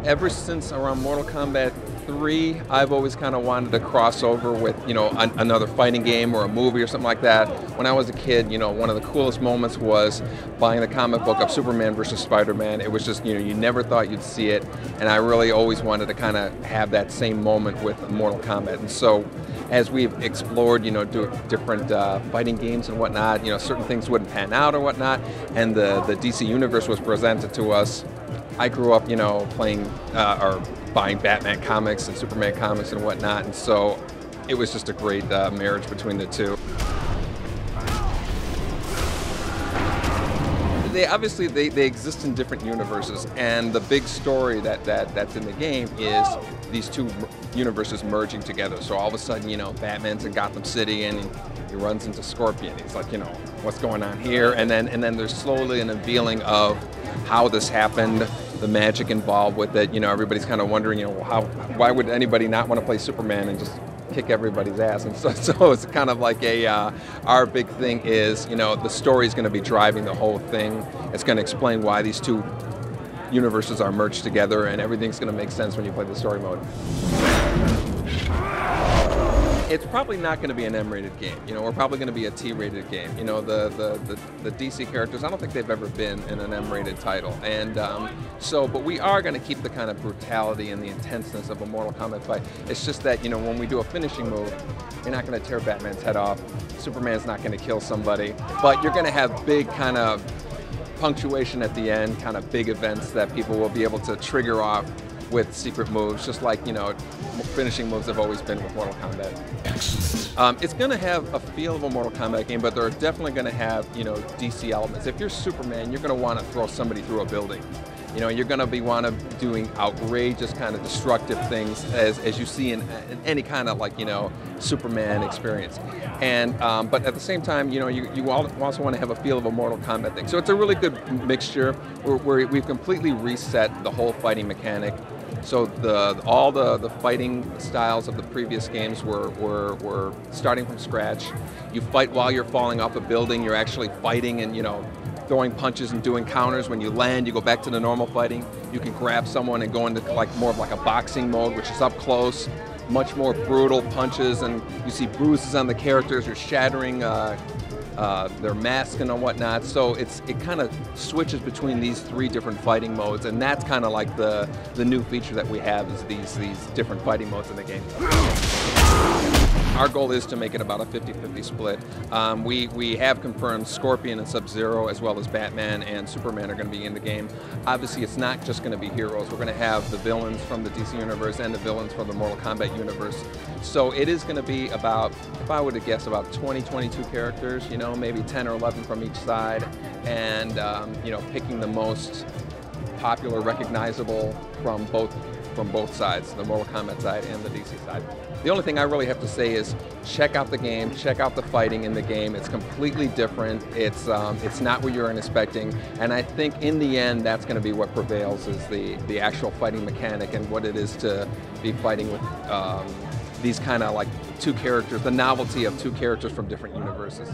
ever since around Mortal Kombat 3, I've always kind of wanted to cross over with, another fighting game or a movie or something like that. When I was a kid, one of the coolest moments was buying the comic book of Superman versus Spider-Man. It was just, you never thought you'd see it, and I really always wanted to kind of have that same moment with Mortal Kombat. And so, as we've explored, do different fighting games and whatnot, certain things wouldn't pan out or whatnot, and the DC Universe was presented to us. I grew up, playing or buying Batman comics and Superman comics and whatnot, and so it was just a great marriage between the two. They exist in different universes, and the big story that's in the game is these two universes merging together. So all of a sudden, Batman's in Gotham City and he runs into Scorpion. He's like, what's going on here? And then there's slowly an unveiling of how this happened, the magic involved with it. Everybody's kind of wondering, why would anybody not want to play Superman and just kick everybody's ass? And so it's kind of like our big thing is, the story is going to be driving the whole thing. It's going to explain why these two universes are merged together, and everything's going to make sense when you play the story mode. It's probably not going to be an M-rated game. We're probably going to be a T-rated game. The DC characters, I don't think they've ever been in an M-rated title. And but we are going to keep the kind of brutality and the intenseness of a Mortal Kombat fight. It's just that, when we do a finishing move, you're not going to tear Batman's head off. Superman's not going to kill somebody. But you're going to have big kind of punctuation at the end, kind of big events that people will be able to trigger off with secret moves, just like, finishing moves have always been with Mortal Kombat. Excellent. It's going to have a feel of a Mortal Kombat game, but they're definitely going to have, DC elements. If you're Superman, you're going to want to throw somebody through a building. You're going to be doing outrageous kind of destructive things as you see in any kind of Superman experience. And but at the same time, you also want to have a feel of a Mortal Kombat thing. So it's a really good mixture. We've completely reset the whole fighting mechanic. So all the fighting styles of the previous games were starting from scratch. You fight while you're falling off a building. You're actually fighting and throwing punches and doing counters. When you land, you go back to the normal fighting. You can grab someone and go into more of a boxing mode, which is up close, much more brutal punches, and you see bruises on the characters. You're shattering their mask and whatnot. So it kind of switches between these three different fighting modes, and that's kind of like the new feature that we have is these different fighting modes in the game. Our goal is to make it about a 50-50 split. We have confirmed Scorpion and Sub-Zero, as well as Batman and Superman, are going to be in the game. Obviously, it's not just going to be heroes. We're going to have the villains from the DC Universe and the villains from the Mortal Kombat Universe. So it is going to be about, if I were to guess, about 20, 22 characters, maybe 10 or 11 from each side, and, picking the most popular, recognizable from both sides, the Mortal Kombat side and the DC side. The only thing I really have to say is check out the game, check out the fighting in the game. It's completely different. It's not what you're expecting, and I think in the end that's going to be what prevails is the actual fighting mechanic and what it is to be fighting with these kind of two characters, the novelty of two characters from different universes.